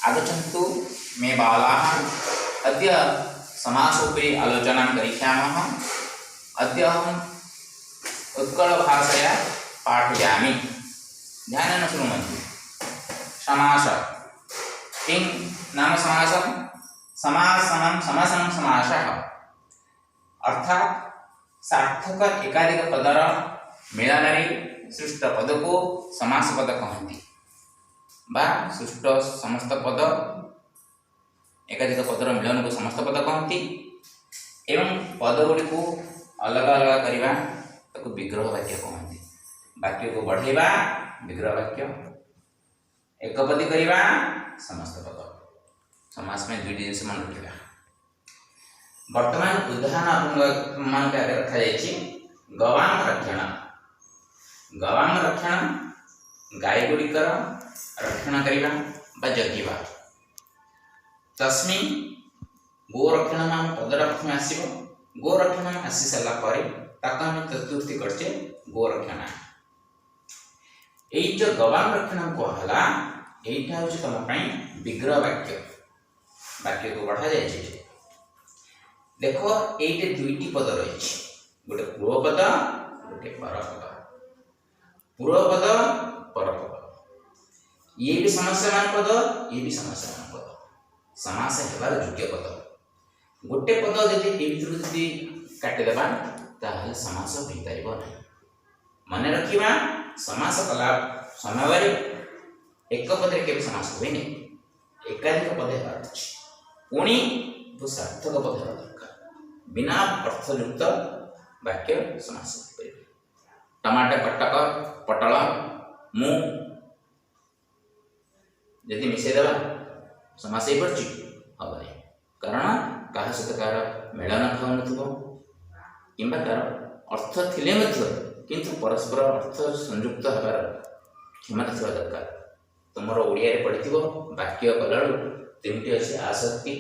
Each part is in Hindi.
आगच्छन्तु मे बालाः अद्य समासोपरि आलोचनां करिष्यामः। अद्य अहम् उत्कलभाषया पाठयामि। ध्यानेन शृण्वन्तु। समास किं नाम समासः? समासनं समासनं समासः अर्थात सार्थक एकाधिक पदर मिलनरे सृष्ट पद को समास पद कहती बा सृष्ट समस्त पद एकाधिक पदर मिलन को समस्त पद कहती एवं पद गुड़ी को अलग अलग करवा ताको विग्रह वाक्य कहती। वाक्य को बढ़ेवा विग्रह वाक्य, एक पदी करवा समस्त पद। समास में दुईटी जिनस मन रखा। वर्तमान उदाहरण मान के आगे रखा जाइए गवाम रक्षण। गवाम रक्षण गाय गुड़िकर रक्षण करवा बा जगिवा। तस्मिन् गोरक्षण नाम पदरक्षण आसीबो। गोरक्षण आसी सारा पर ताका हम चतुर्थी करछे गोरक्षण। एई जो गवाम रक्षण कहला एइटा होछि तम पई विग्रह वाक्य। वाक्य को बढ़ा जाइए। देखो ये दुईटी पद रही, गोटे पूर्वपद गोटे परपद। पूर्वपद परपद ये भी समस्यामान पद, ये भी समस्यामान पद। समास हेबार योग्य पद। गोटे पद यदि ए भितर यदि काटिदेबा ताहले समास होई परिबो नहीं। मन रखिबा समास कला समय एक पदे केबे समास होई नहीं, एकाधिक पद हेबार अछि। पुणी तो सार्थक पद हेबार दरकार। बिना अर्थयुक्त वाक्य समास हो। टमाटर कटक पटल मु यदि मिसेदेवा समास हो पड़छ हम नहीं। कारण क्या सहित कार मेलन खाऊ नथिबो किंबा तार अर्थ थिले मध्य किंतु परस्पर अर्थ संयुक्त होबार क्षमता थिबा दरकार। तुमर ओडिया रे पढ़िथिबो वाक्य कलाळु तीनटी अछि आसक्ति,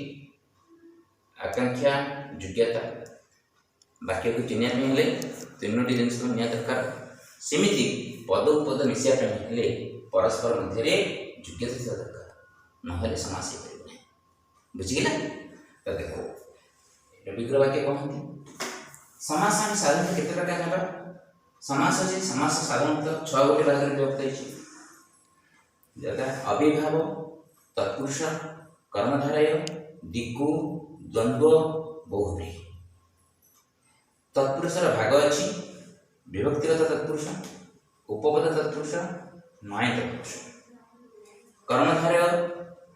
आकांक्षा, योग्यता। वाक्य को चिन्ह हेले तीनोटी जिनस निया दरकार। सेमिति पद उपद मिसिया हेले परस्पर मध्य योग्यता थिबा दरकार, नहले समास हो परिबो नै। बुझिला? तो देखो ये विग्रह वाक्य कहते। समास हम साधारण केते प्रकार हेबा? समास जे समास साधारणतः 6 गोटे भाग रे विभक्त अछि। जदा अविभाव, तत्पुरुष, कर्मधारय, दिक्कु, द्वंद्व, बहुव्रीहि। तत्पुरुषर भाग अछि विभक्तिगत तत्पुरुष, उपपद तत्पुरुष, न्याय तत्पुरुष। कर्मधारय,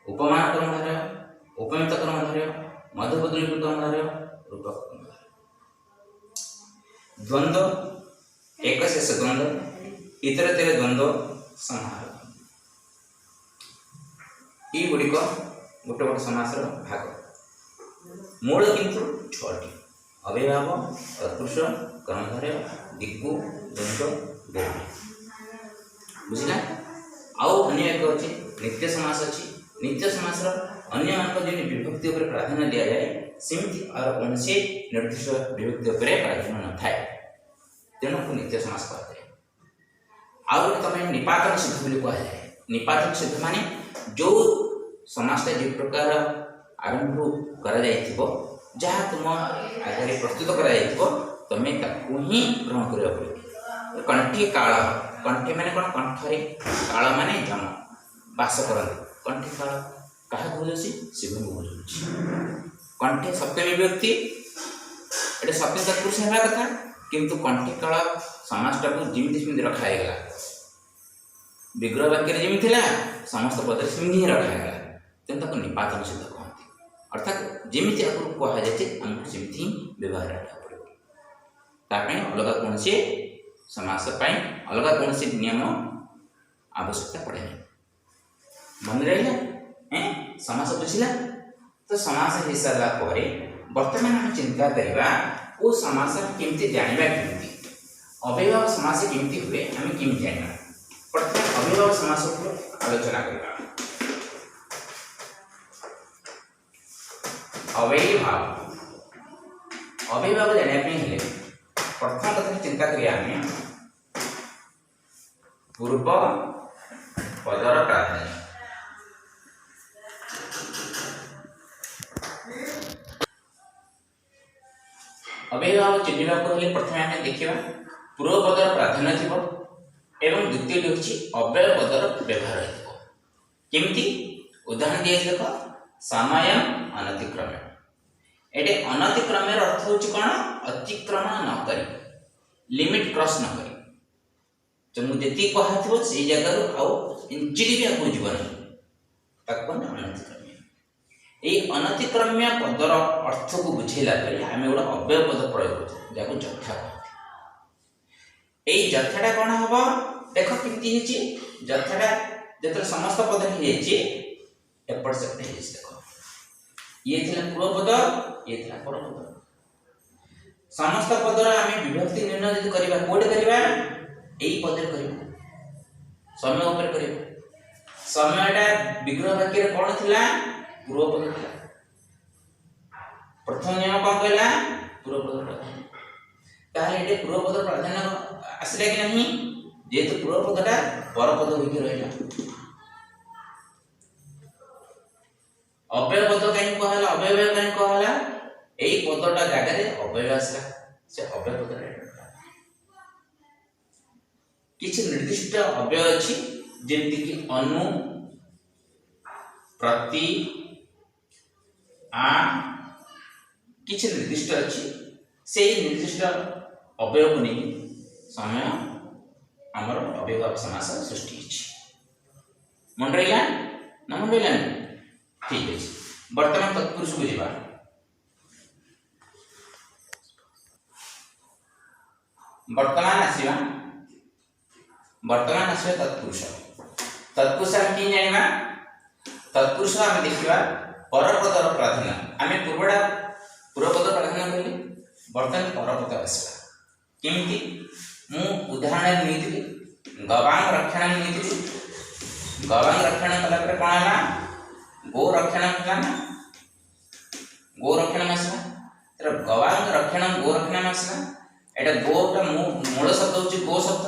उपमान कर्मधारय, उपमित कर्मधारय, मध्यपदवी कर्मधारय, रूपक कर्मधारय। द्वंद्व एक शेष द्वंद्व, इतरतर द्वंद्व संहार। ई गुड़िक गोटे गोटे समासर भाग। मूल किंतु 6टी अविभाव, तत्पुरुष, कर्मधारय, दिक्कु, द्वंद्व, बहुव्रीहि। बुझिला? आउ अन्य एक अछि नित्य समास अछि। नित्य समासर अन्य मान जे विभक्ति उपर प्राधान्य दिया जाए सेमिति और कोनसे निर्दिष्ट विभक्ति उपर प्राधान्य न थाए, तेणु को नित्य समास कहते हैं। आउ तमे निपातन सिद्ध बोली कहा जाए। निपातन सिद्ध माने जो समासटा जे प्रकार आरंभ करा जाइथिबो, जहाँ तुम आगे प्रस्तुत करा जाइथिबो तमे ताकू ही ग्रहण करिया पड़े। कंठी काल, कंठी माने कोन? कंठरे काल माने जम वास करते। कंठी काल कहा बुझुछि? शिव बुझुछि। कंठे सप्तमी व्यक्ति एटा सप्तमी तत्पुरुष हेबा कथा, किंतु कंठी काल समासटा को जिमिति सिमिति रखा हेगला। विग्रह वाक्य रे जिमिति थिला समस्त पद सिमिति रखा हेगला, तेन ताको निपातन सिद्ध कहते। अर्थात जिमिति आपको कहा जाए हमको सेमिति व्यवहार रखा पड़े। तापे अलग कौन से समास पाई अलग कौन से नियम आवश्यकता पड़े नहीं। मन रहिला समास बुझिला? तो समास हो सारा पर वर्तमान हम चिंता करवा ओ समास केमती जानिबा केमती। अविभाव समास केमती हुए हम केमती जानिबा। प्रथम अविभाव समास को आलोचना करबा। अविभाव अविभाव जानिया पे हेले प्रथम कथा चिंता करिया हम पूर्व पदर प्राधान्य। अव्ययभाव चिन्हिबा हेले प्रथमे आमे देखिबा पूर्वपदर प्राधान्य थिबो एवं द्वितीय होछि अव्यय पदर व्यवहार हेतु केमिति उदाहरण दिए देखो समयम अनतिक्रमे एटे अनतिक्रमे अर्थ होछि कोन अतिक्रमण न करी लिमिट क्रॉस न करी जो मु जेति कहा थिबो से जगह रु आउ इंचिली भी आगु जीवन ताको अनतिक्रम्य ए अनतिक्रम्य पदर अर्थ को बुझेला परे आमे गोटा अव्यय पद प्रयोग करथि जाको जथा कहथि ए जथाटा कोन हबो देखो किति हिची जथाटा जतरे समस्त पद हिची एपट सेपट हिची देखो ये थिला पूर्व पद ये थिला पर पद समस्त पदर आमे विभक्ति निर्णय जदि करिबा कोड करिबा एई पदर करिबा समय ऊपर करिबा समयटा विग्रह वाक्य रे कोन थिला पूर्व पद थिला प्रथम नियम कोन कहला पूर्व पद प्राधान्य ताले एटे पूर्व पद प्राधान्य आसिला कि नहीं जेतु पूर्व पदटा पर पद होई रहला अव्यय पद काई कहला अव्यय काई कहला एई पदटा जागा रे अव्यय आसला से अव्यय पद रे किछि निर्दिष्ट अव्यय अछि जेमति कि अनु प्रति आ किछि निर्दिष्ट अछि से निर्दिष्ट अव्यय को नै समय हमर अव्यय समास सृष्टि अछि मन रहिला न मन रहिला ठीक अछि वर्तमान तत्पुरुष को जीवा वर्तमान आसीबा तत्पुरुष तत्पुरुष हम कि जानिबा तत्पुरुष हम देखिबा परपदर प्राधान्य आमे पूर्वपद प्राधान्य कहली वर्तमान परपद आसीबा केमिति मु उदाहरण नेतिली गवांग रक्षण नेतिली गवांग रक्षण कला पर कोन हला गो रक्षण कला ना गो रक्षण आसीबा तर गवांग रक्षण गो रक्षण आसीबा एटा गोटा मूल शब्द होची गो शब्द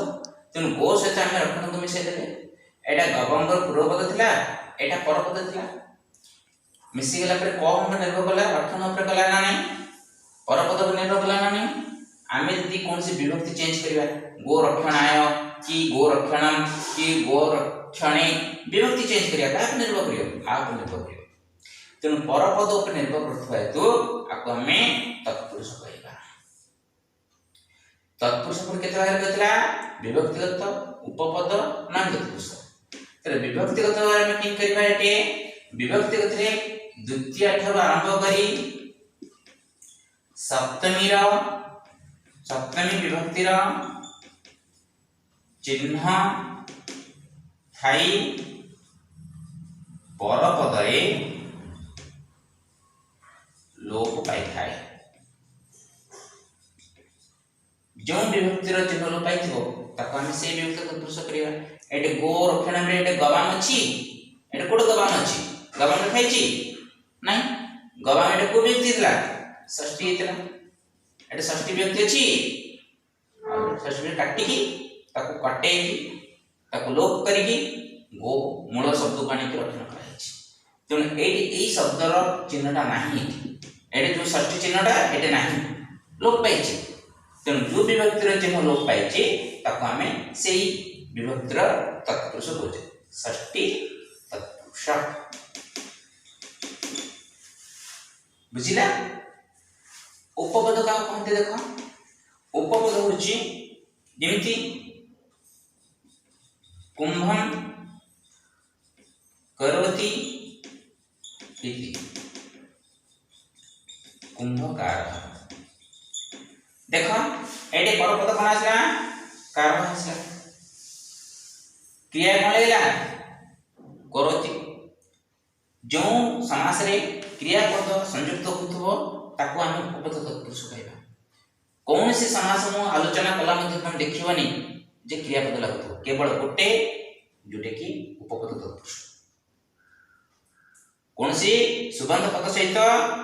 तेन गो सहित आमे रक्षण को मिसै देले एटा गवांगर पूर्वपद थिला एटा परपद थिला मिसि गेला पर को हम निर्भर कला रक्षण ऊपर कला ना नहीं परपद पर निर्भर कला ना नहीं आमे यदि कोन से विभक्ति चेंज करबा गो रक्षणाय कि गो रक्षणम कि गो रक्षणे विभक्ति चेंज करिया का निर्भर करियो आप निर्भर करियो तेन परपद ऊपर निर्भर करथवा हेतु आको हमें तत्पुरुष कहबा तत्पुरुष पर केते बारे कहतला विभक्तिगत उपपद नाम तत्पुरुष तरे विभक्तिगत बारे में किन करबा एटे विभक्तिगत रे द्वितीय ठब आरंभ करी सप्तमी विभक्ति रा चिन्ह थाई परपदरे लोप पाई थाए जो विभक्ति रा चिन्ह लोप पाई थो ताको हम से विभक्ति तत्पुरुष करिया एटे गो रक्षण रे एटे गवाम अछि एटे कोड गवाम अछि गवाम खाइ छी नहीं गवाम एटे को व्यक्ति दिला षष्ठी दिला एटे षष्ठी व्यक्ति अछि और षष्ठी में काटी की ताको काटे की ताको लोप करी की गो मूल शब्द पानी के रक्षण करा अछि तेन एई शब्द रो चिन्हटा नाही एटे जो षष्ठी चिन्हटा एटे नाही लोप पाइ छी तेन जो विभक्ति रो चिन्ह लोप पाइ छी ताको हमें सेई विभक्ति रो तत्पुरुष बोलते षष्ठी तत्पुरुष बुझिला उपपद का कहते देखो उपपद होची जेमिति कुंभम करोति इति कुंभकार देखो एटे परपद कोन आसला कार आसला क्रिया कोन लेला करोति जो समास रे क्रियापद संयुक्त होथबो ताको हम उपपद तत्पुरुष कहबा कौन से समास मु आलोचना कला मध्ये हम देखिबनी जे क्रियापद लागतो केवल गोटे जोटे की उपपद तत्पुरुष कौन से सुबंध पद सहित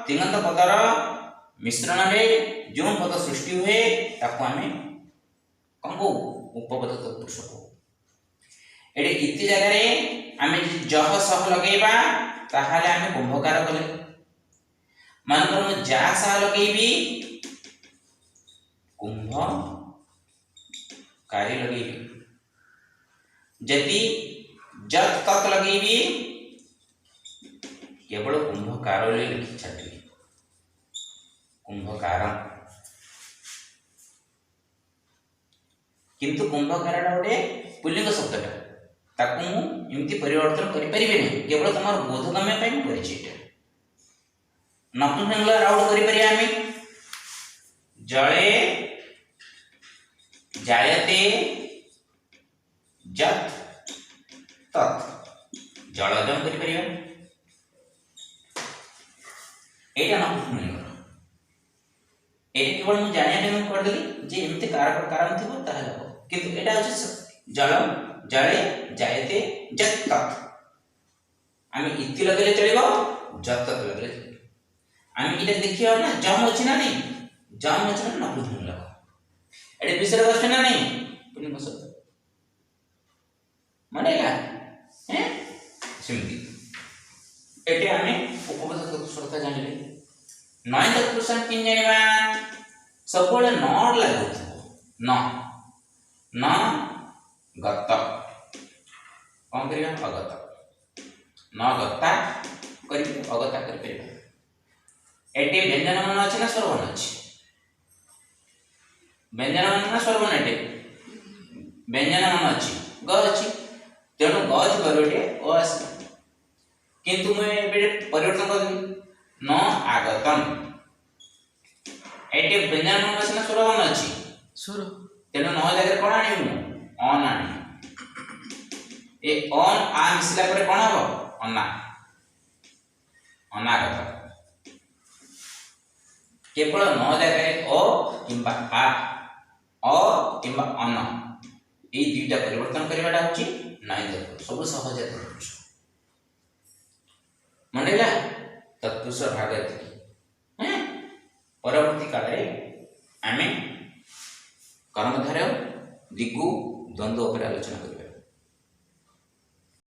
तिङन्त पदर मिश्रण रे जो पद सृष्टि हुए ताको हमें कंगो उपपद तत्पुरुष को एडे इति जगह रे हमें जह सह लगेबा ताहाले हमें कुंभकार कले मानकर मु जा सा लगेबी कुंभ कारी लगेबी जदि जत तक लगेबी केवल कुंभकार लिखि छाड़ी कुंभकार किंतु कुंभकार गोटे पुल्लिंग शब्दटा ताकू एमती परिवर्तन करें केवल तुम बोधगम्य नपुंसकलिंग आउट करें जले जायते जत तत् जलजम करें एटा नपुंसकलिंग केवल मुझे जानिया करदेली जे एमती कारक कारण थी किंतु एटा होछि जलम जले जायते जत तत् आमे इति लगेले चलिबो जत तत् लगेले आमे इटा देखियो ना जम अछि ना नहीं जम अछि ना नपुंसकलिंग लग एडे विसर्ग अछि ना नहीं पुल्लिंग शब्द मानेला हैं सिमती एटे आमे उपपद तत्पुरुषता जानिले नय तत्पुरुष किन जानिबा सबले नड लागो न न गत कौन करिया अगत न गता करि अगता करि परिबा एटे व्यंजन मन अछि ना स्वर मन अछि व्यंजन मन ना स्वर मन एटे व्यंजन मन अछि ग अछि तेणु ग ज करबेटे ओ अछि किंतु मैं परिवर्तन कर न आगतम एटे व्यंजन मन अछि ना स्वर मन अछि स्वर तेणु न जगह कोन आनी ऑन आनी ए ऑन आ मिसला पर कोन हो अना अनागत केवल न जगह ओ किंबा आ अ किंबा अन ए दुईटा परिवर्तन करबाटा होची नाइन सब सहज तत्पुरुष मनला तत्पुरुष भाग हैं परवर्ती काल रे आमे कर्मधारय दिगु द्वंद्व पर आलोचना करियो।